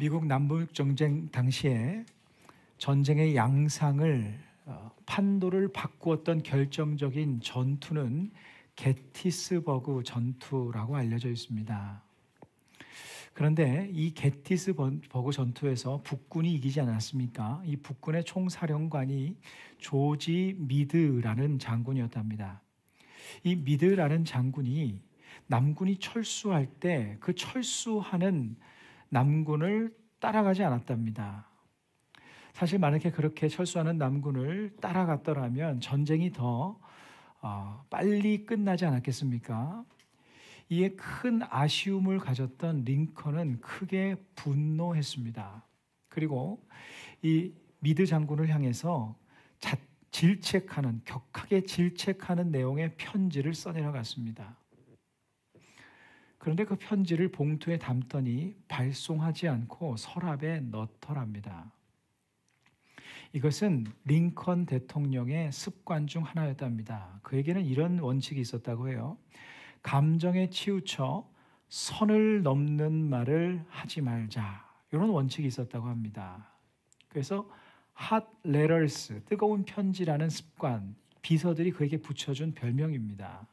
미국 남북전쟁 당시에 전쟁의 양상을 판도를 바꾸었던 결정적인 전투는 게티스버그 전투라고 알려져 있습니다. 그런데 이 게티스버그 전투에서 북군이 이기지 않았습니까? 이 북군의 총사령관이 조지 미드라는 장군이었답니다. 이 미드라는 장군이 남군이 철수할 때 그 철수하는 남군을 따라가지 않았답니다. 사실 만약에 그렇게 철수하는 남군을 따라갔더라면 전쟁이 더 빨리 끝나지 않았겠습니까? 이에 큰 아쉬움을 가졌던 링컨은 크게 분노했습니다. 그리고 이 미드 장군을 향해서 격하게 질책하는 내용의 편지를 써내려갔습니다. 그런데 그 편지를 봉투에 담더니 발송하지 않고 서랍에 넣더랍니다. 이것은 링컨 대통령의 습관 중 하나였답니다. 그에게는 이런 원칙이 있었다고 해요. 감정에 치우쳐 선을 넘는 말을 하지 말자, 이런 원칙이 있었다고 합니다. 그래서 hot letters, 뜨거운 편지라는 습관, 비서들이 그에게 붙여준 별명입니다.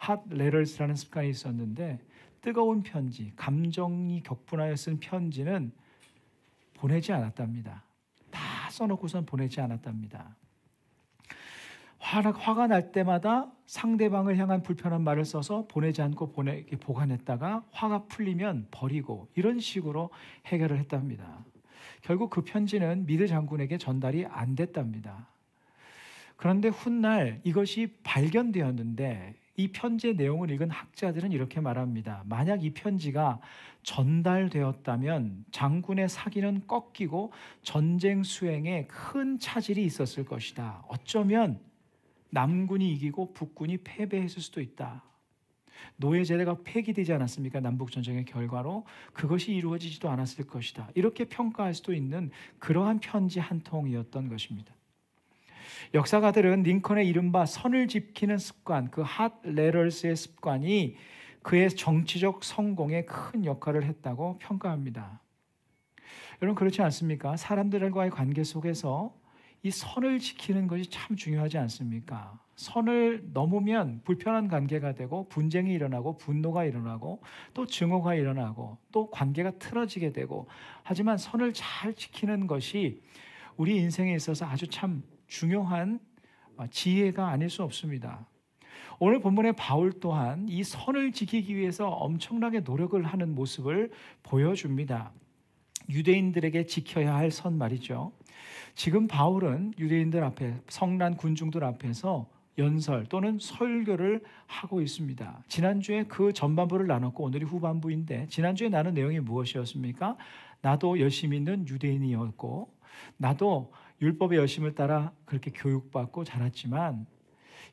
hot letters라는 습관이 있었는데 뜨거운 편지, 감정이 격분하여 쓴 편지는 보내지 않았답니다. 다 써놓고선 보내지 않았답니다. 화가 날 때마다 상대방을 향한 불편한 말을 써서 보내지 않고 보관했다가 화가 풀리면 버리고, 이런 식으로 해결을 했답니다. 결국 그 편지는 미드 장군에게 전달이 안 됐답니다. 그런데 훗날 이것이 발견되었는데 이 편지의 내용을 읽은 학자들은 이렇게 말합니다. 만약 이 편지가 전달되었다면 장군의 사기는 꺾이고 전쟁 수행에 큰 차질이 있었을 것이다. 어쩌면 남군이 이기고 북군이 패배했을 수도 있다. 노예제도가 폐기되지 않았습니까? 남북전쟁의 결과로 그것이 이루어지지도 않았을 것이다. 이렇게 평가할 수도 있는 그러한 편지 한 통이었던 것입니다. 역사가들은 링컨의 이른바 선을 지키는 습관, 그 hot letters의 습관이 그의 정치적 성공에 큰 역할을 했다고 평가합니다. 여러분, 그렇지 않습니까? 사람들과의 관계 속에서 이 선을 지키는 것이 참 중요하지 않습니까? 선을 넘으면 불편한 관계가 되고 분쟁이 일어나고 분노가 일어나고 또 증오가 일어나고 또 관계가 틀어지게 되고, 하지만 선을 잘 지키는 것이 우리 인생에 있어서 아주 참 중요한 지혜가 아닐 수 없습니다. 오늘 본문의 바울 또한 이 선을 지키기 위해서 엄청나게 노력을 하는 모습을 보여줍니다. 유대인들에게 지켜야 할 선 말이죠. 지금 바울은 유대인들 앞에, 성난 군중들 앞에서 연설 또는 설교를 하고 있습니다. 지난주에 그 전반부를 나눴고 오늘이 후반부인데, 지난주에 나눈 내용이 무엇이었습니까? 나도 열심히 있는 유대인이었고 나도 율법의 열심을 따라 그렇게 교육받고 자랐지만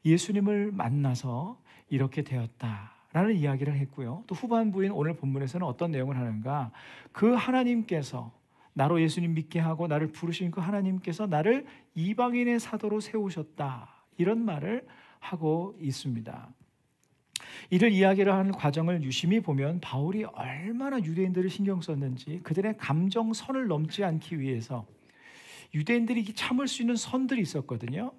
예수님을 만나서 이렇게 되었다라는 이야기를 했고요. 또 후반부인 오늘 본문에서는 어떤 내용을 하는가? 그 하나님께서 나로 예수님 믿게 하고 나를 부르신 그 하나님께서 나를 이방인의 사도로 세우셨다, 이런 말을 하고 있습니다. 이를 이야기를 하는 과정을 유심히 보면 바울이 얼마나 유대인들을 신경 썼는지, 그들의 감정선을 넘지 않기 위해서 유대인들이 참을 수 있는 선들이 있었거든요.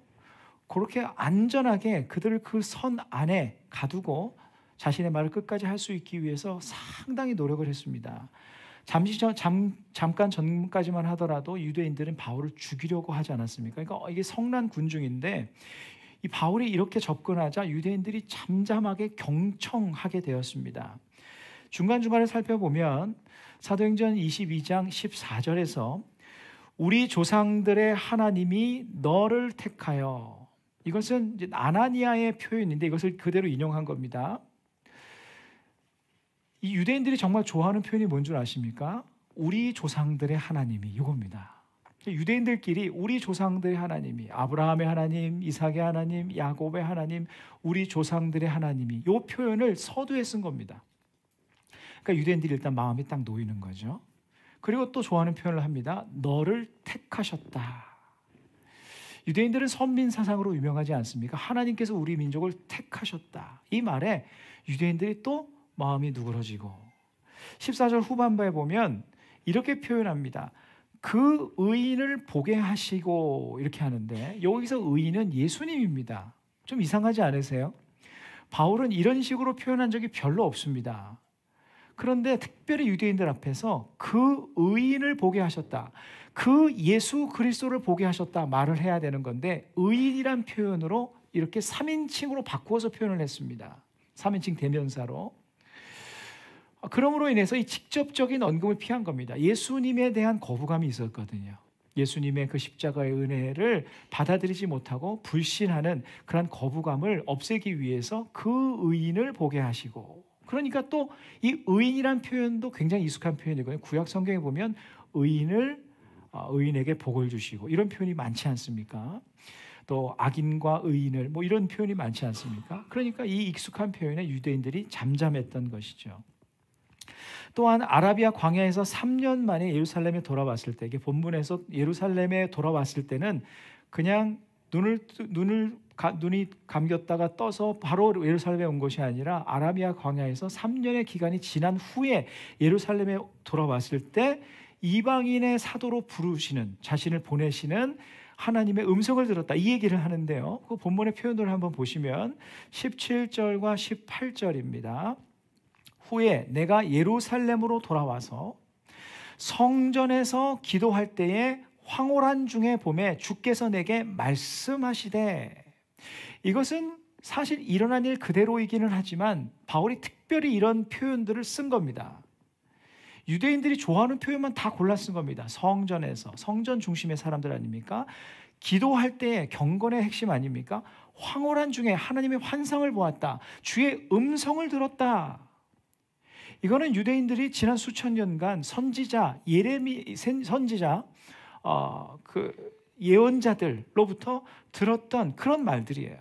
그렇게 안전하게 그들을 그 선 안에 가두고 자신의 말을 끝까지 할 수 있기 위해서 상당히 노력을 했습니다. 잠깐 전까지만 하더라도 유대인들은 바울을 죽이려고 하지 않았습니까? 그러니까 이게 성난 군중인데 이 바울이 이렇게 접근하자 유대인들이 잠잠하게 경청하게 되었습니다. 중간중간을 살펴보면 사도행전 22장 14절에서 우리 조상들의 하나님이 너를 택하여, 이것은 이제 아나니아의 표현인데 이것을 그대로 인용한 겁니다. 이 유대인들이 정말 좋아하는 표현이 뭔 줄 아십니까? 우리 조상들의 하나님이, 이겁니다. 유대인들끼리 우리 조상들의 하나님이, 아브라함의 하나님, 이삭의 하나님, 야곱의 하나님, 우리 조상들의 하나님이, 이 표현을 서두에 쓴 겁니다. 그러니까 유대인들이 일단 마음이 딱 놓이는 거죠. 그리고 또 좋아하는 표현을 합니다. 너를 택하셨다. 유대인들은 선민 사상으로 유명하지 않습니까? 하나님께서 우리 민족을 택하셨다. 이 말에 유대인들이 또 마음이 누그러지고, 14절 후반부에 보면 이렇게 표현합니다. 그 의인을 보게 하시고 이렇게 하는데 여기서 의인은 예수님입니다. 좀 이상하지 않으세요? 바울은 이런 식으로 표현한 적이 별로 없습니다. 그런데 특별히 유대인들 앞에서 그 의인을 보게 하셨다, 그 예수 그리스도를 보게 하셨다 말을 해야 되는 건데 의인이란 표현으로 이렇게 3인칭으로 바꾸어서 표현을 했습니다. 3인칭 대명사로. 그러므로 인해서 이 직접적인 언급을 피한 겁니다. 예수님에 대한 거부감이 있었거든요. 예수님의 그 십자가의 은혜를 받아들이지 못하고 불신하는 그런 거부감을 없애기 위해서 그 의인을 보게 하시고, 그러니까 또 이 의인이란 표현도 굉장히 익숙한 표현이거든요. 구약 성경에 보면 의인에게 복을 주시고 이런 표현이 많지 않습니까? 또 악인과 의인을 이런 표현이 많지 않습니까? 그러니까 이 익숙한 표현에 유대인들이 잠잠했던 것이죠. 또한 아라비아 광야에서 3년 만에 예루살렘에 돌아왔을 때, 이게 본문에서 예루살렘에 돌아왔을 때는 그냥 눈이 감겼다가 떠서 바로 예루살렘에 온 것이 아니라 아라비아 광야에서 3년의 기간이 지난 후에 예루살렘에 돌아왔을 때 이방인의 사도로 부르시는, 자신을 보내시는 하나님의 음성을 들었다, 이 얘기를 하는데요. 그 본문의 표현을 한번 보시면 17절과 18절입니다. 후에 내가 예루살렘으로 돌아와서 성전에서 기도할 때에 황홀한 중에 봄에 주께서 내게 말씀하시되, 이것은 사실 일어난 일 그대로이기는 하지만 바울이 특별히 이런 표현들을 쓴 겁니다. 유대인들이 좋아하는 표현만 다 골라 쓴 겁니다. 성전에서, 성전 중심의 사람들 아닙니까? 기도할 때의 경건의 핵심 아닙니까? 황홀한 중에 하나님의 환상을 보았다, 주의 음성을 들었다. 이거는 유대인들이 지난 수천 년간 선지자, 예레미 선지자, 예언자들로부터 들었던 그런 말들이에요.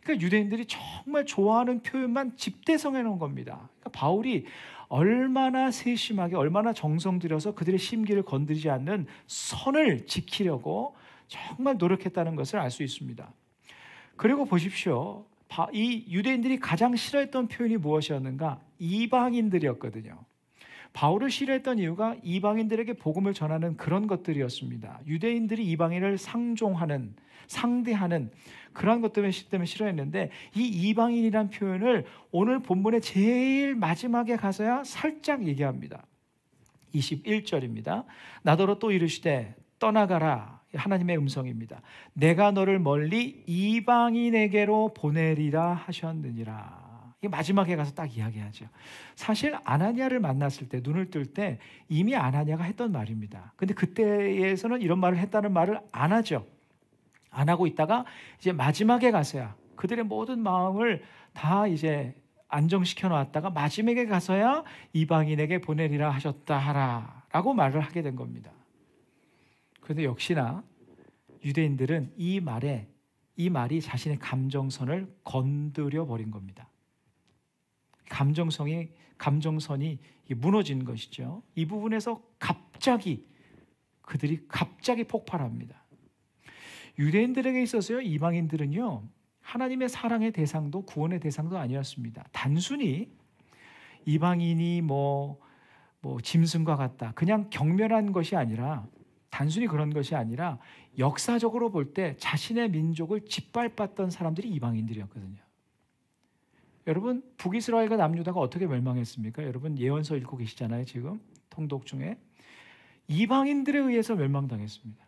그러니까 유대인들이 정말 좋아하는 표현만 집대성해 놓은 겁니다. 그러니까 바울이 얼마나 세심하게, 얼마나 정성 들여서 그들의 심기를 건드리지 않는 선을 지키려고 정말 노력했다는 것을 알 수 있습니다. 그리고 보십시오. 이 유대인들이 가장 싫어했던 표현이 무엇이었는가? 이방인들이었거든요. 바울을 싫어했던 이유가 이방인들에게 복음을 전하는 그런 것들이었습니다. 유대인들이 이방인을 상종하는, 상대하는 그런 것 때문에 싫어했는데, 이 이방인이란 표현을 오늘 본문의 제일 마지막에 가서야 살짝 얘기합니다. 21절입니다. 나더러 또 이르시되 떠나가라. 하나님의 음성입니다. 내가 너를 멀리 이방인에게로 보내리라 하셨느니라. 이게 마지막에 가서 딱 이야기하죠. 사실 아나니아를 만났을 때, 눈을 뜰 때 이미 아나니아가 했던 말입니다. 근데 그때에서는 이런 말을 했다는 말을 안 하죠. 안 하고 있다가 이제 마지막에 가서야 그들의 모든 마음을 다 이제 안정시켜 놨다가 마지막에 가서야 이방인에게 보내리라 하셨다 하라라고 말을 하게 된 겁니다. 그런데 역시나 유대인들은 이 말이 자신의 감정선을 건드려 버린 겁니다. 감정선이 무너진 것이죠. 이 부분에서 그들이 갑자기 폭발합니다. 유대인들에게 있어서요, 이방인들은요, 하나님의 사랑의 대상도 구원의 대상도 아니었습니다. 단순히 이방인이 짐승과 같다, 그냥 경멸한 것이 아니라, 단순히 그런 것이 아니라 역사적으로 볼 때 자신의 민족을 짓밟았던 사람들이 이방인들이었거든요. 여러분, 북이스라엘과 남유다가 어떻게 멸망했습니까? 여러분 예언서 읽고 계시잖아요. 지금 통독 중에 이방인들에 의해서 멸망당했습니다.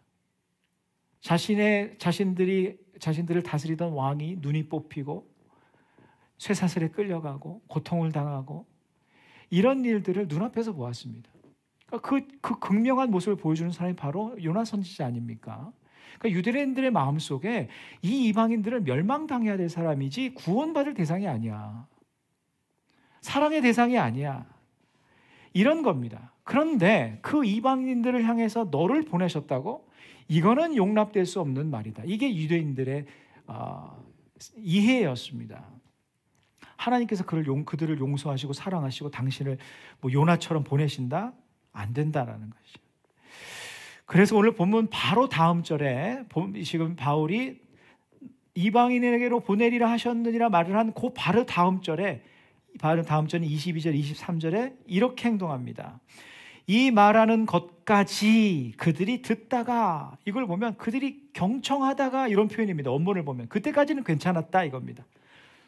자신들을 다스리던 왕이 눈이 뽑히고 쇠사슬에 끌려가고 고통을 당하고 이런 일들을 눈앞에서 보았습니다. 그 극명한 모습을 보여주는 사람이 바로 요나 선지자 아닙니까? 그러니까 유대인들의 마음속에 이 이방인들을 멸망당해야 될 사람이지 구원받을 대상이 아니야, 사랑의 대상이 아니야, 이런 겁니다. 그런데 그 이방인들을 향해서 너를 보내셨다고? 이거는 용납될 수 없는 말이다. 이게 유대인들의 이해였습니다. 하나님께서 그들을 용서하시고 사랑하시고 당신을 요나처럼 보내신다? 안 된다라는 것이죠. 그래서 오늘 본문 바로 다음 절에 지금 바울이 이방인에게로 보내리라 하셨느니라 말을 한 그 바로 다음 절에 22절 23절에 이렇게 행동합니다. 이 말하는 것까지 그들이 듣다가, 이걸 보면 그들이 경청하다가 이런 표현입니다. 원문을 보면 그때까지는 괜찮았다 이겁니다.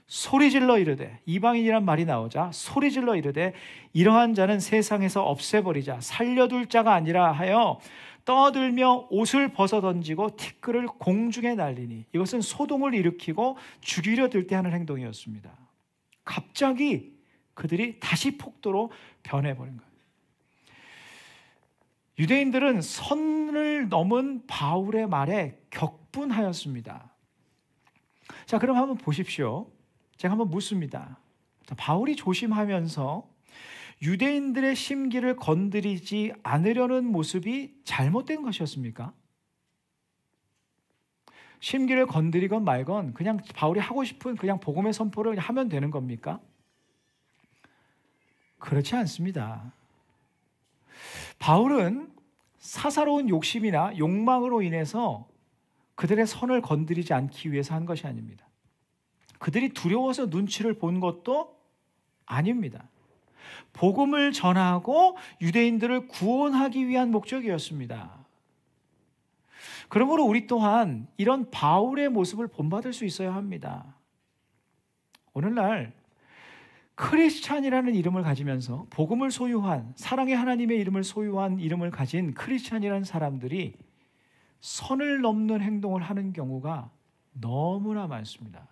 소리질러 이르되, 이방인이란 말이 나오자 소리질러 이르되 이러한 자는 세상에서 없애버리자, 살려둘 자가 아니라 하여 떠들며 옷을 벗어 던지고 티끌을 공중에 날리니, 이것은 소동을 일으키고 죽이려 들 때 하는 행동이었습니다. 갑자기 그들이 다시 폭도로 변해버린 거예요. 유대인들은 선을 넘은 바울의 말에 격분하였습니다. 자, 그럼 한번 보십시오. 제가 한번 묻습니다. 바울이 조심하면서 유대인들의 심기를 건드리지 않으려는 모습이 잘못된 것이었습니까? 심기를 건드리건 말건 그냥 바울이 하고 싶은 그냥 복음의 선포를 하면 되는 겁니까? 그렇지 않습니다. 바울은 사사로운 욕심이나 욕망으로 인해서 그들의 선을 건드리지 않기 위해서 한 것이 아닙니다. 그들이 두려워서 눈치를 본 것도 아닙니다. 복음을 전하고 유대인들을 구원하기 위한 목적이었습니다. 그러므로 우리 또한 이런 바울의 모습을 본받을 수 있어야 합니다. 오늘날 크리스찬이라는 이름을 가지면서 복음을 소유한, 사랑의 하나님의 이름을 소유한 이름을 가진 크리스찬이라는 사람들이 선을 넘는 행동을 하는 경우가 너무나 많습니다.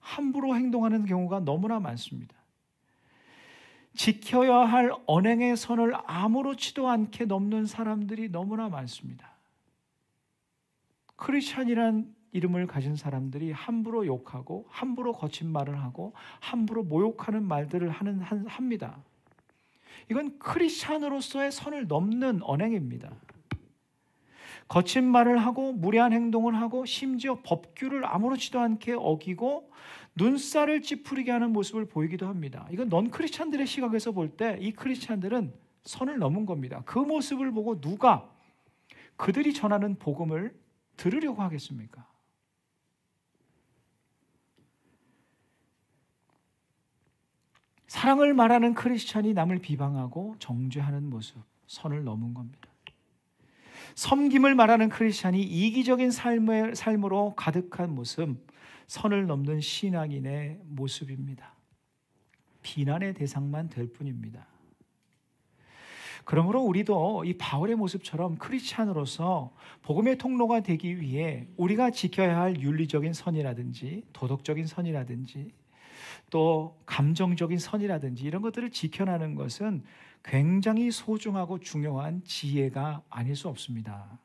함부로 행동하는 경우가 너무나 많습니다. 지켜야 할 언행의 선을 아무렇지도 않게 넘는 사람들이 너무나 많습니다. 크리스찬이라는 이름을 가진 사람들이 함부로 욕하고 함부로 거친 말을 하고 함부로 모욕하는 말들을 합니다. 이건 크리스찬으로서의 선을 넘는 언행입니다. 거친 말을 하고 무례한 행동을 하고 심지어 법규를 아무렇지도 않게 어기고 눈살을 찌푸리게 하는 모습을 보이기도 합니다. 이건 넌 크리스찬들의 시각에서 볼 때 이 크리스찬들은 선을 넘은 겁니다. 그 모습을 보고 누가 그들이 전하는 복음을 들으려고 하겠습니까? 사랑을 말하는 크리스찬이 남을 비방하고 정죄하는 모습, 선을 넘은 겁니다. 섬김을 말하는 크리스찬이 이기적인 삶으로 가득한 모습, 선을 넘는 신앙인의 모습입니다. 비난의 대상만 될 뿐입니다. 그러므로 우리도 이 바울의 모습처럼 크리스찬으로서 복음의 통로가 되기 위해 우리가 지켜야 할 윤리적인 선이라든지 도덕적인 선이라든지 또 감정적인 선이라든지 이런 것들을 지켜나는 것은 굉장히 소중하고 중요한 지혜가 아닐 수 없습니다.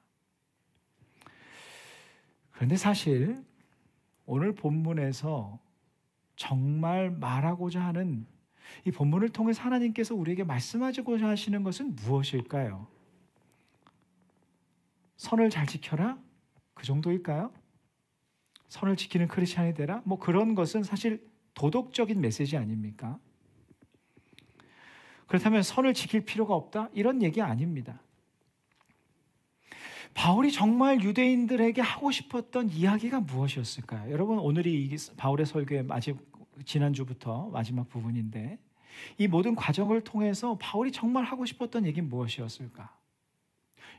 그런데 사실 오늘 본문에서 정말 말하고자 하는 이 본문을 통해서 하나님께서 우리에게 말씀하고자 하시는 것은 무엇일까요? 선을 잘 지켜라? 그 정도일까요? 선을 지키는 크리스찬이 되라? 뭐 그런 것은 사실 도덕적인 메시지 아닙니까? 그렇다면 선을 지킬 필요가 없다? 이런 얘기 아닙니다. 바울이 정말 유대인들에게 하고 싶었던 이야기가 무엇이었을까요? 여러분, 오늘이 바울의 설교의 지난주부터 마지막 부분인데 이 모든 과정을 통해서 바울이 정말 하고 싶었던 얘기는 무엇이었을까?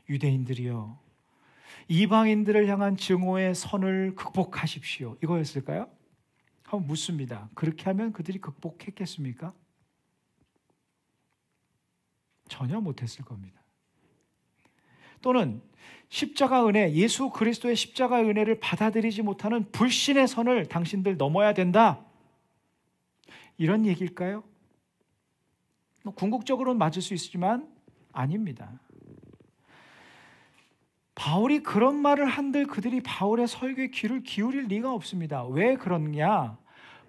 유대인들이여, 이방인들을 향한 증오의 선을 극복하십시오. 이거였을까요? 한번 묻습니다. 그렇게 하면 그들이 극복했겠습니까? 전혀 못했을 겁니다. 또는 십자가 은혜, 예수 그리스도의 십자가 은혜를 받아들이지 못하는 불신의 선을 당신들 넘어야 된다. 이런 얘기일까요? 궁극적으로는 맞을 수 있지만 아닙니다. 바울이 그런 말을 한들 그들이 바울의 설교에 귀를 기울일 리가 없습니다. 왜 그러냐?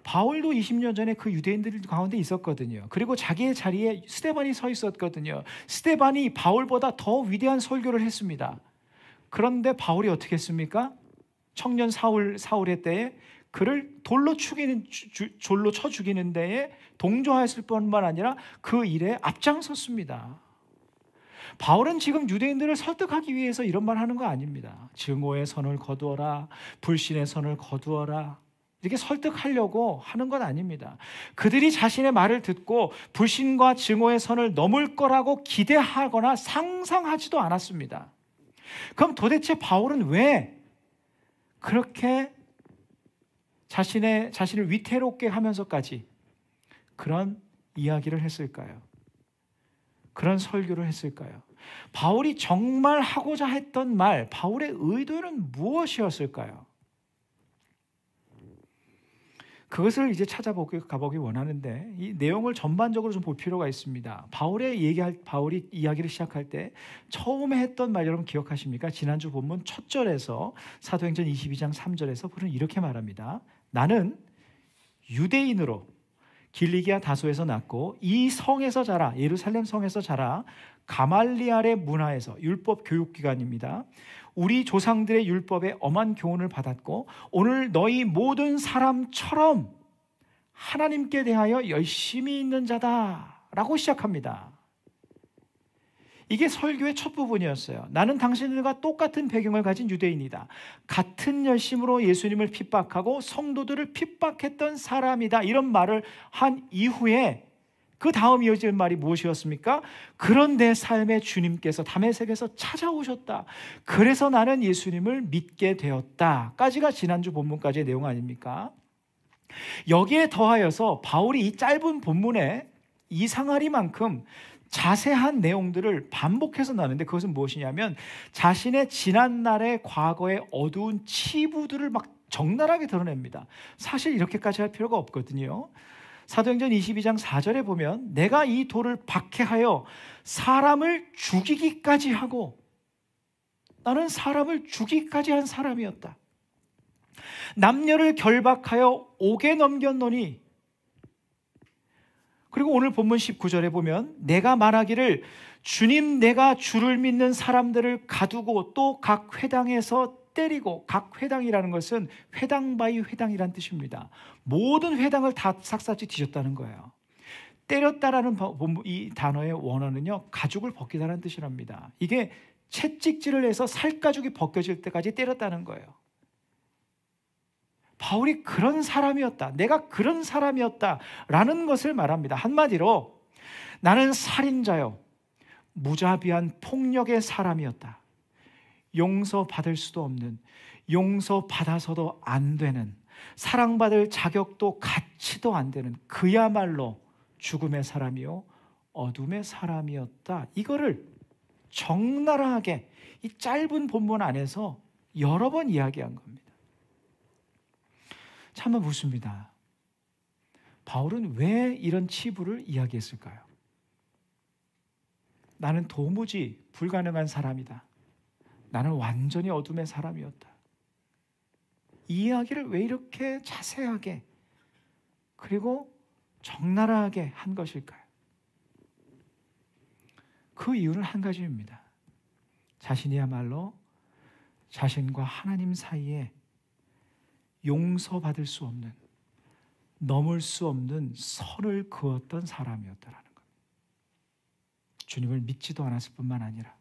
바울도 20년 전에 그 유대인들 가운데 있었거든요. 그리고 자기의 자리에 스데반이 서 있었거든요. 스데반이 바울보다 더 위대한 설교를 했습니다. 그런데 바울이 어떻게 했습니까? 청년 사울의 때에 그를 돌로 쳐 죽이는 데에 동조하였을 뿐만 아니라 그 일에 앞장섰습니다. 바울은 지금 유대인들을 설득하기 위해서 이런 말 하는 거 아닙니다. 증오의 선을 거두어라, 불신의 선을 거두어라, 이렇게 설득하려고 하는 건 아닙니다. 그들이 자신의 말을 듣고 불신과 증오의 선을 넘을 거라고 기대하거나 상상하지도 않았습니다. 그럼 도대체 바울은 왜 그렇게 자신을 위태롭게 하면서까지 그런 이야기를 했을까요? 그런 설교를 했을까요? 바울이 정말 하고자 했던 말, 바울의 의도는 무엇이었을까요? 그것을 이제 가보기 원하는데 이 내용을 전반적으로 좀 볼 필요가 있습니다. 바울이 이야기를 시작할 때 처음에 했던 말 여러분 기억하십니까? 지난주 본문 첫 절에서 사도행전 22장 3절에서 바울은 이렇게 말합니다. 나는 유대인으로 길리기아 다소에서 났고 이 성에서 자라, 예루살렘 성에서 자라, 가말리알의 문화에서, 율법 교육기관입니다. 우리 조상들의 율법에 엄한 교훈을 받았고 오늘 너희 모든 사람처럼 하나님께 대하여 열심히 있는 자다라고 시작합니다. 이게 설교의 첫 부분이었어요. 나는 당신들과 똑같은 배경을 가진 유대인이다. 같은 열심으로 예수님을 핍박하고 성도들을 핍박했던 사람이다. 이런 말을 한 이후에 그 다음 이어질 말이 무엇이었습니까? 그런 내 삶에 주님께서 다메섹에서 찾아오셨다. 그래서 나는 예수님을 믿게 되었다. 까지가 지난주 본문까지의 내용 아닙니까? 여기에 더하여서 바울이 이 짧은 본문에 이상하리만큼 자세한 내용들을 반복해서 나누는데 그것은 무엇이냐면 자신의 지난날의 과거의 어두운 치부들을 막 적나라하게 드러냅니다. 사실 이렇게까지 할 필요가 없거든요. 사도행전 22장 4절에 보면 내가 이 돌을 박해하여 사람을 죽이기까지 하고, 나는 사람을 죽이기까지 한 사람이었다. 남녀를 결박하여 옥에 넘겼노니, 그리고 오늘 본문 19절에 보면 내가 말하기를 주님 내가 주를 믿는 사람들을 가두고 또 각 회당에서 때리고, 각 회당이라는 것은 회당 바이 회당이라는 뜻입니다. 모든 회당을 다 삭삭지 뒤졌다는 거예요. 때렸다라는 이 단어의 원어는요, 가죽을 벗기다라는 뜻이랍니다. 이게 채찍질을 해서 살가죽이 벗겨질 때까지 때렸다는 거예요. 바울이 그런 사람이었다, 내가 그런 사람이었다라는 것을 말합니다. 한마디로 나는 살인자요, 무자비한 폭력의 사람이었다. 용서받을 수도 없는, 용서받아서도 안 되는, 사랑받을 자격도 가치도 안 되는 그야말로 죽음의 사람이요 어둠의 사람이었다. 이거를 적나라하게 이 짧은 본문 안에서 여러 번 이야기한 겁니다. 참 묻습니다. 바울은 왜 이런 치부를 이야기했을까요? 나는 도무지 불가능한 사람이다. 나는 완전히 어둠의 사람이었다. 이 이야기를 왜 이렇게 자세하게 그리고 적나라하게 한 것일까요? 그 이유는 한 가지입니다. 자신이야말로 자신과 하나님 사이에 용서받을 수 없는, 넘을 수 없는 선을 그었던 사람이었다라는 것. 주님을 믿지도 않았을 뿐만 아니라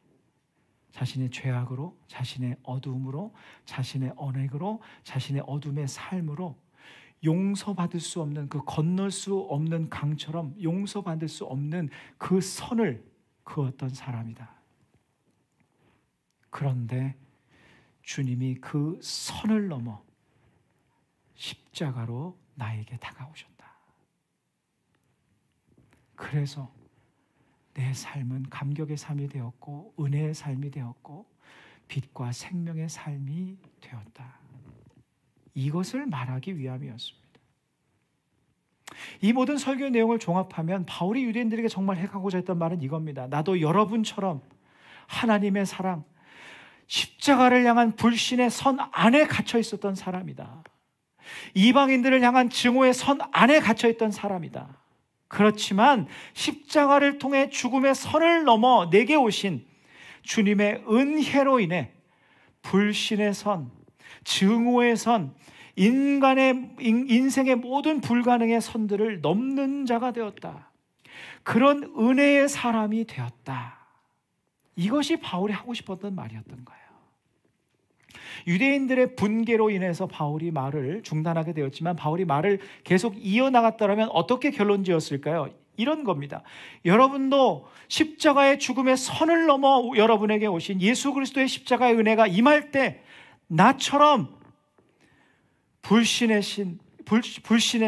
자신의 죄악으로, 자신의 어두움으로, 자신의 언행으로, 자신의 어둠의 삶으로 용서받을 수 없는, 그 건널 수 없는 강처럼 용서받을 수 없는 그 선을 그었던 사람이다. 그런데 주님이 그 선을 넘어 십자가로 나에게 다가오셨다. 그래서 내 삶은 감격의 삶이 되었고 은혜의 삶이 되었고 빛과 생명의 삶이 되었다. 이것을 말하기 위함이었습니다. 이 모든 설교의 내용을 종합하면 바울이 유대인들에게 정말 해가고자 했던 말은 이겁니다. 나도 여러분처럼 하나님의 사랑, 십자가를 향한 불신의 선 안에 갇혀 있었던 사람이다. 이방인들을 향한 증오의 선 안에 갇혀 있던 사람이다. 그렇지만 십자가를 통해 죽음의 선을 넘어 내게 오신 주님의 은혜로 인해 불신의 선, 증오의 선, 인생의 모든 불가능의 선들을 넘는 자가 되었다. 그런 은혜의 사람이 되었다. 이것이 바울이 하고 싶었던 말이었던 거예요. 유대인들의 분개로 인해서 바울이 말을 중단하게 되었지만 바울이 말을 계속 이어나갔더라면 어떻게 결론 지었을까요? 이런 겁니다. 여러분도 십자가의 죽음의 선을 넘어 여러분에게 오신 예수 그리스도의 십자가의 은혜가 임할 때 나처럼 불신의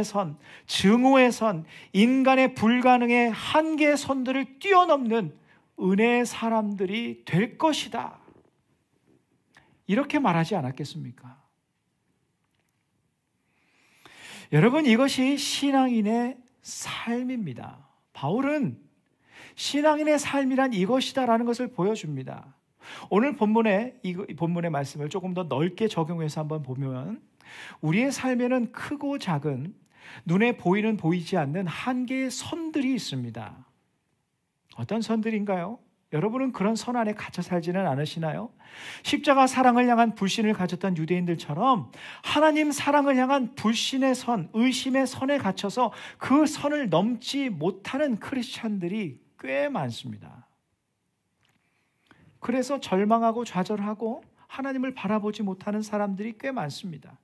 선, 증오의 선, 인간의 불가능의 한계의 선들을 뛰어넘는 은혜의 사람들이 될 것이다. 이렇게 말하지 않았겠습니까? 여러분, 이것이 신앙인의 삶입니다. 바울은 신앙인의 삶이란 이것이다라는 것을 보여줍니다. 오늘 이 본문의 말씀을 조금 더 넓게 적용해서 한번 보면 우리의 삶에는 크고 작은 눈에 보이는 보이지 않는 한계의 선들이 있습니다. 어떤 선들인가요? 여러분은 그런 선 안에 갇혀 살지는 않으시나요? 십자가 사랑을 향한 불신을 가졌던 유대인들처럼 하나님 사랑을 향한 불신의 선, 의심의 선에 갇혀서 그 선을 넘지 못하는 크리스찬들이 꽤 많습니다. 그래서 절망하고 좌절하고 하나님을 바라보지 못하는 사람들이 꽤 많습니다.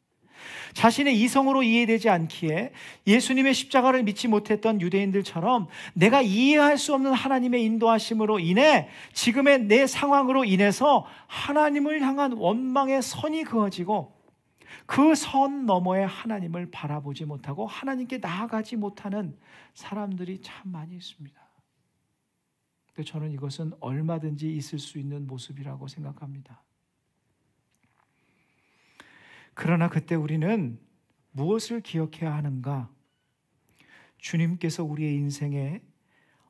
자신의 이성으로 이해되지 않기에 예수님의 십자가를 믿지 못했던 유대인들처럼 내가 이해할 수 없는 하나님의 인도하심으로 인해 지금의 내 상황으로 인해서 하나님을 향한 원망의 선이 그어지고 그 선 너머에 하나님을 바라보지 못하고 하나님께 나아가지 못하는 사람들이 참 많이 있습니다. 근데 저는 이것은 얼마든지 있을 수 있는 모습이라고 생각합니다. 그러나 그때 우리는 무엇을 기억해야 하는가? 주님께서 우리의 인생에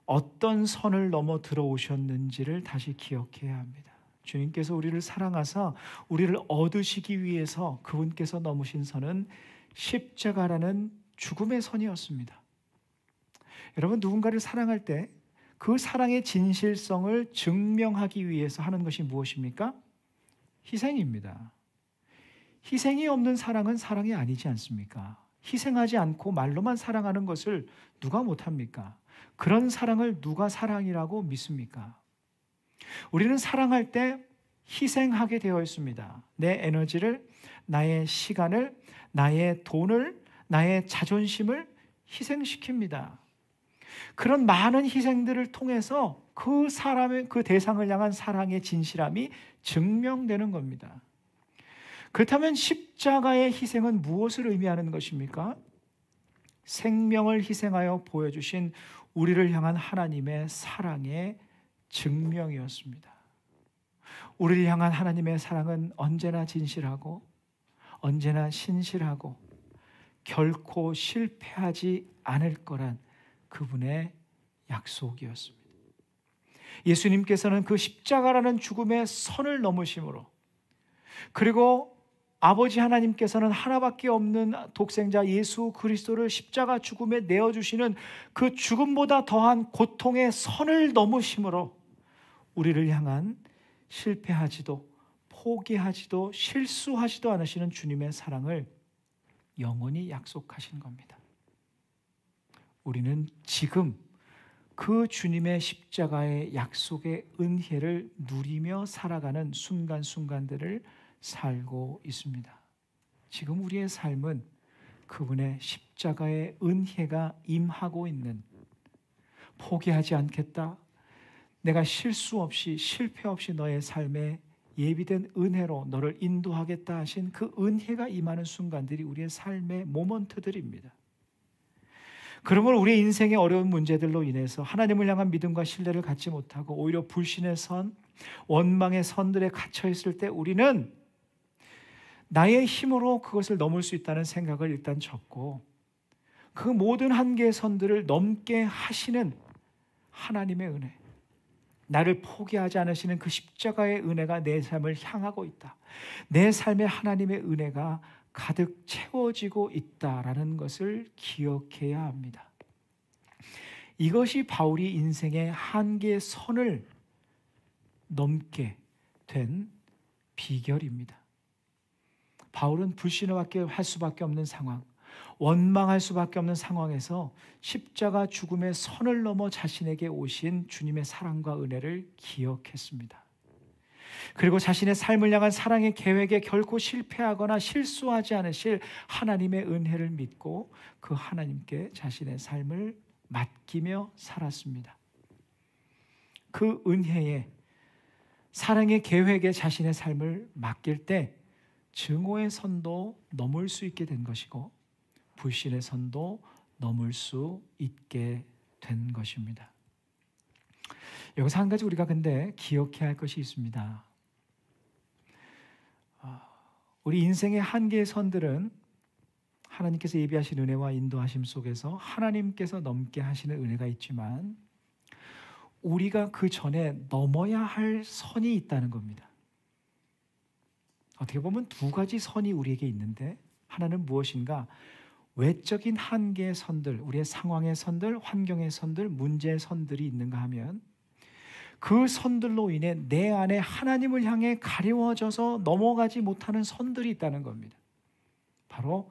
어떤 선을 넘어 들어오셨는지를 다시 기억해야 합니다. 주님께서 우리를 사랑하사 우리를 얻으시기 위해서 그분께서 넘으신 선은 십자가라는 죽음의 선이었습니다. 여러분, 누군가를 사랑할 때 그 사랑의 진실성을 증명하기 위해서 하는 것이 무엇입니까? 희생입니다. 희생이 없는 사랑은 사랑이 아니지 않습니까? 희생하지 않고 말로만 사랑하는 것을 누가 못합니까? 그런 사랑을 누가 사랑이라고 믿습니까? 우리는 사랑할 때 희생하게 되어 있습니다. 내 에너지를, 나의 시간을, 나의 돈을, 나의 자존심을 희생시킵니다. 그런 많은 희생들을 통해서 그 사람의, 그 대상을 향한 사랑의 진실함이 증명되는 겁니다. 그렇다면 십자가의 희생은 무엇을 의미하는 것입니까? 생명을 희생하여 보여주신 우리를 향한 하나님의 사랑의 증명이었습니다. 우리를 향한 하나님의 사랑은 언제나 진실하고 언제나 신실하고 결코 실패하지 않을 거란 그분의 약속이었습니다. 예수님께서는 그 십자가라는 죽음의 선을 넘으심으로, 그리고 아버지 하나님께서는 하나밖에 없는 독생자 예수 그리스도를 십자가 죽음에 내어주시는 그 죽음보다 더한 고통의 선을 넘으심으로 우리를 향한 실패하지도 포기하지도 실수하지도 않으시는 주님의 사랑을 영원히 약속하신 겁니다. 우리는 지금 그 주님의 십자가의 약속의 은혜를 누리며 살아가는 순간순간들을 살고 있습니다. 지금 우리의 삶은 그분의 십자가의 은혜가 임하고 있는, 포기하지 않겠다, 내가 실수 없이 실패 없이 너의 삶에 예비된 은혜로 너를 인도하겠다 하신 그 은혜가 임하는 순간들이 우리의 삶의 모먼트들입니다. 그러므로 우리의 인생의 어려운 문제들로 인해서 하나님을 향한 믿음과 신뢰를 갖지 못하고 오히려 불신의 선, 원망의 선들에 갇혀 있을 때 우리는 나의 힘으로 그것을 넘을 수 있다는 생각을 일단 접고 그 모든 한계의 선들을 넘게 하시는 하나님의 은혜, 나를 포기하지 않으시는 그 십자가의 은혜가 내 삶을 향하고 있다, 내 삶에 하나님의 은혜가 가득 채워지고 있다라는 것을 기억해야 합니다. 이것이 바울이 인생의 한계의 선을 넘게 된 비결입니다. 바울은 불신할 수밖에 없는 상황, 원망할 수밖에 없는 상황에서 십자가 죽음의 선을 넘어 자신에게 오신 주님의 사랑과 은혜를 기억했습니다. 그리고 자신의 삶을 향한 사랑의 계획에 결코 실패하거나 실수하지 않으실 하나님의 은혜를 믿고 그 하나님께 자신의 삶을 맡기며 살았습니다. 그 은혜에, 사랑의 계획에 자신의 삶을 맡길 때 증오의 선도 넘을 수 있게 된 것이고 불신의 선도 넘을 수 있게 된 것입니다. 여기서 한 가지 우리가 근데 기억해야 할 것이 있습니다. 우리 인생의 한계의 선들은 하나님께서 예비하신 은혜와 인도하심 속에서 하나님께서 넘게 하시는 은혜가 있지만 우리가 그 전에 넘어야 할 선이 있다는 겁니다. 어떻게 보면 두 가지 선이 우리에게 있는데 하나는 무엇인가? 외적인 한계의 선들, 우리의 상황의 선들, 환경의 선들, 문제의 선들이 있는가 하면 그 선들로 인해 내 안에 하나님을 향해 가려워져서 넘어가지 못하는 선들이 있다는 겁니다. 바로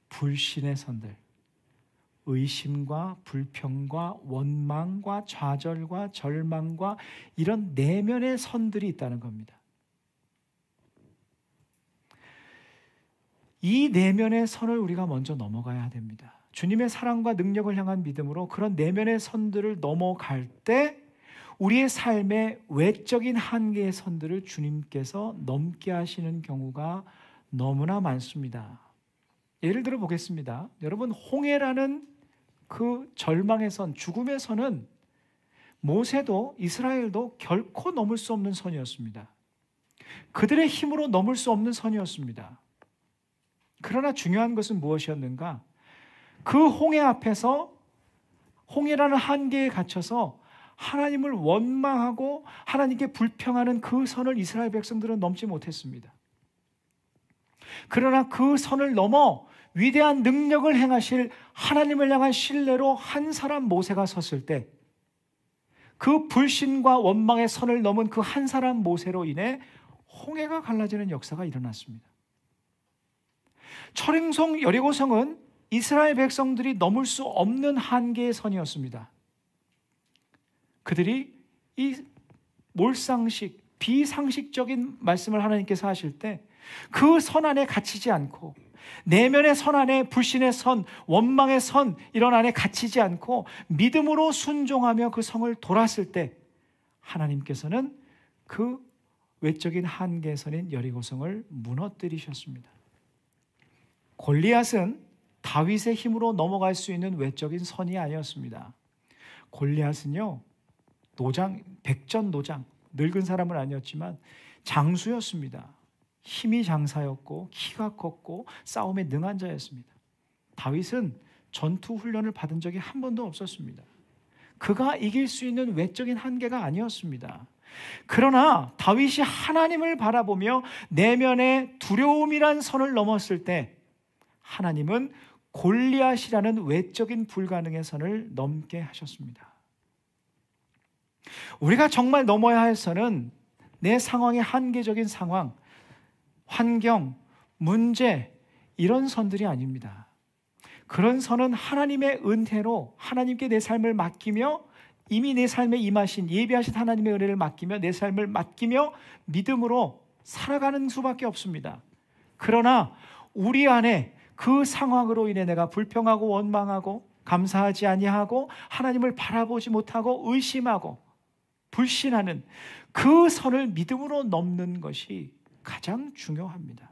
불신의 선들, 의심과 불평과 원망과 좌절과 절망과 이런 내면의 선들이 있다는 겁니다. 이 내면의 선을 우리가 먼저 넘어가야 됩니다. 주님의 사랑과 능력을 향한 믿음으로 그런 내면의 선들을 넘어갈 때 우리의 삶의 외적인 한계의 선들을 주님께서 넘게 하시는 경우가 너무나 많습니다. 예를 들어 보겠습니다. 여러분, 홍해라는 그 절망의 선, 죽음의 선은 모세도 이스라엘도 결코 넘을 수 없는 선이었습니다. 그들의 힘으로 넘을 수 없는 선이었습니다. 그러나 중요한 것은 무엇이었는가? 그 홍해 앞에서, 홍해라는 한계에 갇혀서 하나님을 원망하고 하나님께 불평하는 그 선을 이스라엘 백성들은 넘지 못했습니다. 그러나 그 선을 넘어 위대한 능력을 행하실 하나님을 향한 신뢰로 한 사람 모세가 섰을 때 그 불신과 원망의 선을 넘은 그 한 사람 모세로 인해 홍해가 갈라지는 역사가 일어났습니다. 철행성 여리고성은 이스라엘 백성들이 넘을 수 없는 한계의 선이었습니다. 그들이 이 몰상식, 비상식적인 말씀을 하나님께서 하실 때 그 선 안에 갇히지 않고 내면의 선 안에 불신의 선, 원망의 선 이런 안에 갇히지 않고 믿음으로 순종하며 그 성을 돌았을 때 하나님께서는 그 외적인 한계의 선인 여리고성을 무너뜨리셨습니다. 골리앗은 다윗의 힘으로 넘어갈 수 있는 외적인 선이 아니었습니다. 골리앗은요, 백전노장, 늙은 사람은 아니었지만 장수였습니다. 힘이 장사였고 키가 컸고 싸움에 능한 자였습니다. 다윗은 전투 훈련을 받은 적이 한 번도 없었습니다. 그가 이길 수 있는 외적인 한계가 아니었습니다. 그러나 다윗이 하나님을 바라보며 내면의 두려움이란 선을 넘었을 때 하나님은 골리앗이라는 외적인 불가능의 선을 넘게 하셨습니다. 우리가 정말 넘어야 할 선은 내 상황의 한계적인 상황, 환경, 문제 이런 선들이 아닙니다. 그런 선은 하나님의 은혜로 하나님께 내 삶을 맡기며 이미 내 삶에 임하신 예비하신 하나님의 은혜를 맡기며 내 삶을 맡기며 믿음으로 살아가는 수밖에 없습니다. 그러나 우리 안에 그 상황으로 인해 내가 불평하고 원망하고 감사하지 아니하고 하나님을 바라보지 못하고 의심하고 불신하는 그 선을 믿음으로 넘는 것이 가장 중요합니다.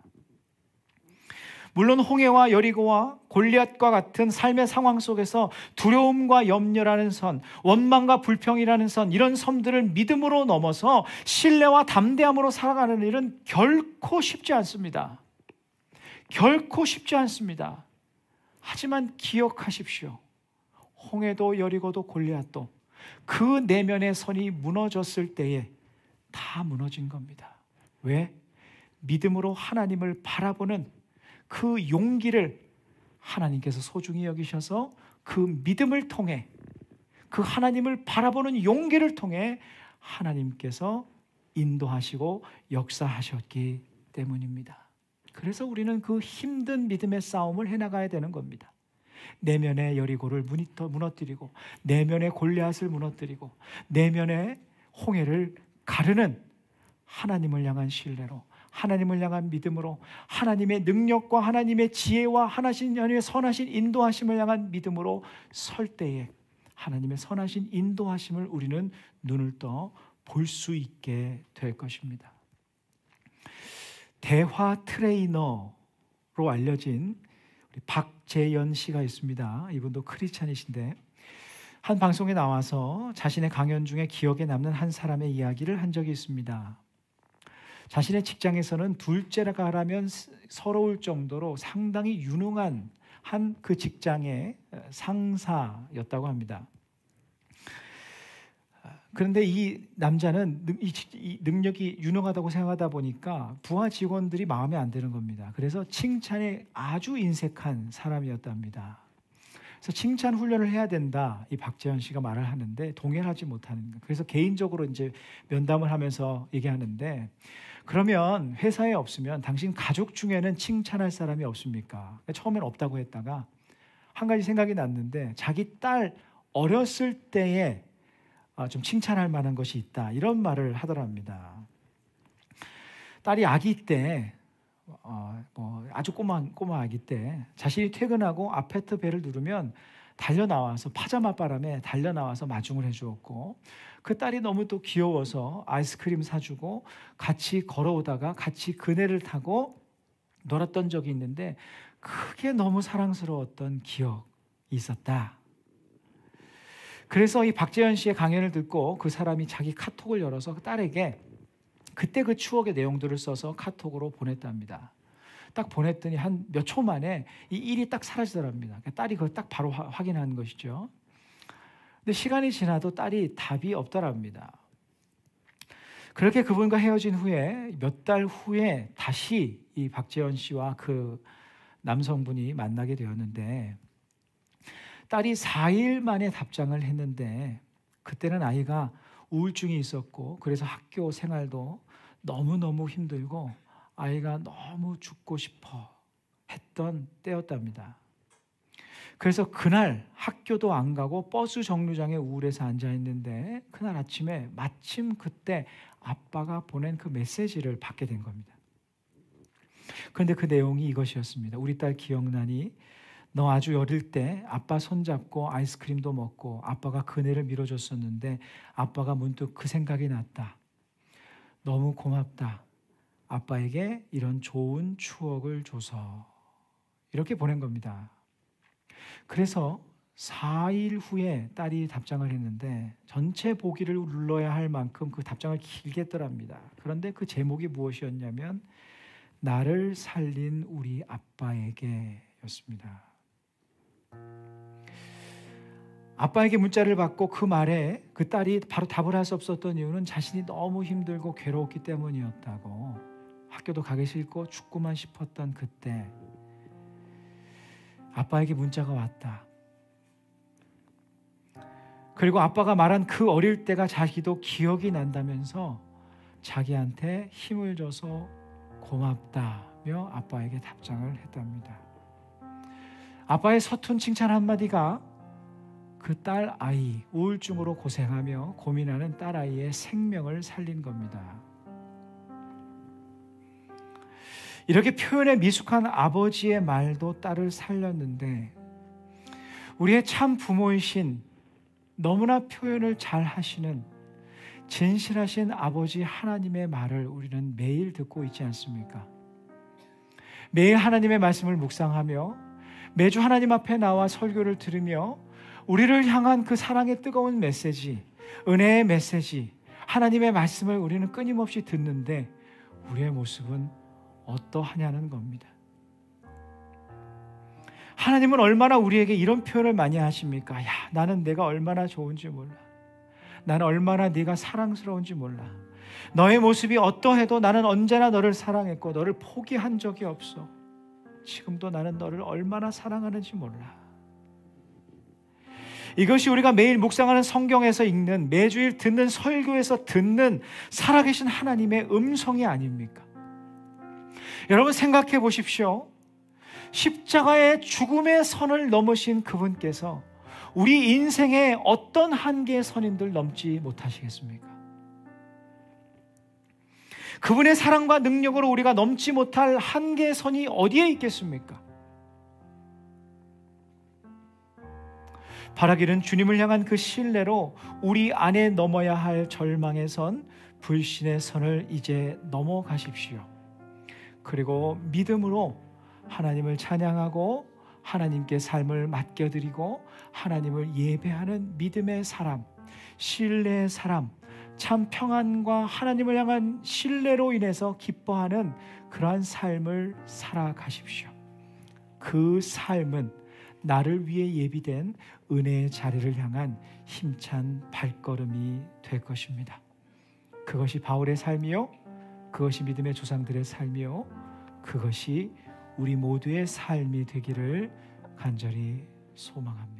물론 홍해와 여리고와 골리앗과 같은 삶의 상황 속에서 두려움과 염려라는 선, 원망과 불평이라는 선, 이런 선들을 믿음으로 넘어서 신뢰와 담대함으로 살아가는 일은 결코 쉽지 않습니다. 결코 쉽지 않습니다. 하지만 기억하십시오. 홍해도 여리고도 골리앗도 그 내면의 선이 무너졌을 때에 다 무너진 겁니다. 왜? 믿음으로 하나님을 바라보는 그 용기를 하나님께서 소중히 여기셔서 그 믿음을 통해, 그 하나님을 바라보는 용기를 통해 하나님께서 인도하시고 역사하셨기 때문입니다. 그래서 우리는 그 힘든 믿음의 싸움을 해나가야 되는 겁니다. 내면의 여리고를 무너뜨리고 내면의 골리앗을 무너뜨리고 내면의 홍해를 가르는 하나님을 향한 신뢰로, 하나님을 향한 믿음으로, 하나님의 능력과 하나님의 지혜와 하나님의 선하신 인도하심을 향한 믿음으로 설 때에 하나님의 선하신 인도하심을 우리는 눈을 떠 볼 수 있게 될 것입니다. 대화 트레이너로 알려진 우리 박재연 씨가 있습니다. 이분도 크리스찬이신데 한 방송에 나와서 자신의 강연 중에 기억에 남는 한 사람의 이야기를 한 적이 있습니다. 자신의 직장에서는 둘째라면 서러울 정도로 상당히 유능한 한 그 직장의 상사였다고 합니다. 그런데 이 남자는 이 능력이 유능하다고 생각하다 보니까 부하 직원들이 마음에 안 드는 겁니다. 그래서 칭찬에 아주 인색한 사람이었답니다. 그래서 칭찬 훈련을 해야 된다, 이 박재현 씨가 말을 하는데 동의를 하지 못하는 거예요. 그래서 개인적으로 이제 면담을 하면서 얘기하는데, 그러면 회사에 없으면 당신 가족 중에는 칭찬할 사람이 없습니까? 처음엔 없다고 했다가 한 가지 생각이 났는데, 자기 딸 어렸을 때에 좀 칭찬할 만한 것이 있다, 이런 말을 하더랍니다. 딸이 아기 때 아주 꼬마 아기 때 자신이 퇴근하고 아파트 벨을 누르면 달려나와서 파자마 바람에 달려나와서 마중을 해주었고, 그 딸이 너무 또 귀여워서 아이스크림 사주고 같이 걸어오다가 같이 그네를 타고 놀았던 적이 있는데 그게 너무 사랑스러웠던 기억이 있었다. 그래서 이 박재현 씨의 강연을 듣고 그 사람이 자기 카톡을 열어서 딸에게 그때 그 추억의 내용들을 써서 카톡으로 보냈답니다. 딱 보냈더니 한 몇 초 만에 이 일이 딱 사라지더랍니다. 딸이 그걸 딱 바로 확인한 것이죠. 근데 시간이 지나도 딸이 답이 없더랍니다. 그렇게 그분과 헤어진 후에 몇 달 후에 다시 이 박재현 씨와 그 남성분이 만나게 되었는데, 딸이 4일 만에 답장을 했는데 그때는 아이가 우울증이 있었고 그래서 학교 생활도 너무너무 힘들고 아이가 너무 죽고 싶어 했던 때였답니다. 그래서 그날 학교도 안 가고 버스 정류장에 우울해서 앉아 있는데 그날 아침에 마침 그때 아빠가 보낸 그 메시지를 받게 된 겁니다. 그런데 그 내용이 이것이었습니다. 우리 딸 기억나니? 너 아주 어릴 때 아빠 손잡고 아이스크림도 먹고 아빠가 그네를 밀어줬었는데 아빠가 문득 그 생각이 났다. 너무 고맙다. 아빠에게 이런 좋은 추억을 줘서. 이렇게 보낸 겁니다. 그래서 4일 후에 딸이 답장을 했는데 전체 보기를 눌러야 할 만큼 그 답장을 길게 했더랍니다. 그런데 그 제목이 무엇이었냐면 나를 살린 우리 아빠에게 였습니다. 아빠에게 문자를 받고 그 말에 그 딸이 바로 답을 할 수 없었던 이유는 자신이 너무 힘들고 괴로웠기 때문이었다고. 학교도 가기 싫고 죽고만 싶었던 그때 아빠에게 문자가 왔다. 그리고 아빠가 말한 그 어릴 때가 자기도 기억이 난다면서 자기한테 힘을 줘서 고맙다며 아빠에게 답장을 했답니다. 아빠의 서툰 칭찬 한마디가 그 딸 아이, 우울증으로 고생하며 고민하는 딸 아이의 생명을 살린 겁니다. 이렇게 표현에 미숙한 아버지의 말도 딸을 살렸는데 우리의 참 부모이신 너무나 표현을 잘 하시는 진실하신 아버지 하나님의 말을 우리는 매일 듣고 있지 않습니까? 매일 하나님의 말씀을 묵상하며 매주 하나님 앞에 나와 설교를 들으며 우리를 향한 그 사랑의 뜨거운 메시지, 은혜의 메시지, 하나님의 말씀을 우리는 끊임없이 듣는데 우리의 모습은 어떠하냐는 겁니다. 하나님은 얼마나 우리에게 이런 표현을 많이 하십니까? 야, 나는 내가 얼마나 좋은지 몰라. 나는 얼마나 네가 사랑스러운지 몰라. 너의 모습이 어떠해도 나는 언제나 너를 사랑했고 너를 포기한 적이 없어. 지금도 나는 너를 얼마나 사랑하는지 몰라. 이것이 우리가 매일 묵상하는 성경에서 읽는, 매주일 듣는 설교에서 듣는 살아계신 하나님의 음성이 아닙니까? 여러분 생각해 보십시오. 십자가의 죽음의 선을 넘으신 그분께서 우리 인생의 어떤 한계의 선인들 넘지 못하시겠습니까? 그분의 사랑과 능력으로 우리가 넘지 못할 한계선이 어디에 있겠습니까? 바라기는 주님을 향한 그 신뢰로 우리 안에 넘어야 할 절망의 선, 불신의 선을 이제 넘어가십시오. 그리고 믿음으로 하나님을 찬양하고 하나님께 삶을 맡겨드리고 하나님을 예배하는 믿음의 사람, 신뢰의 사람, 참 평안과 하나님을 향한 신뢰로 인해서 기뻐하는 그러한 삶을 살아가십시오. 그 삶은 나를 위해 예비된 은혜의 자리를 향한 힘찬 발걸음이 될 것입니다. 그것이 바울의 삶이요, 그것이 믿음의 조상들의 삶이요, 그것이 우리 모두의 삶이 되기를 간절히 소망합니다.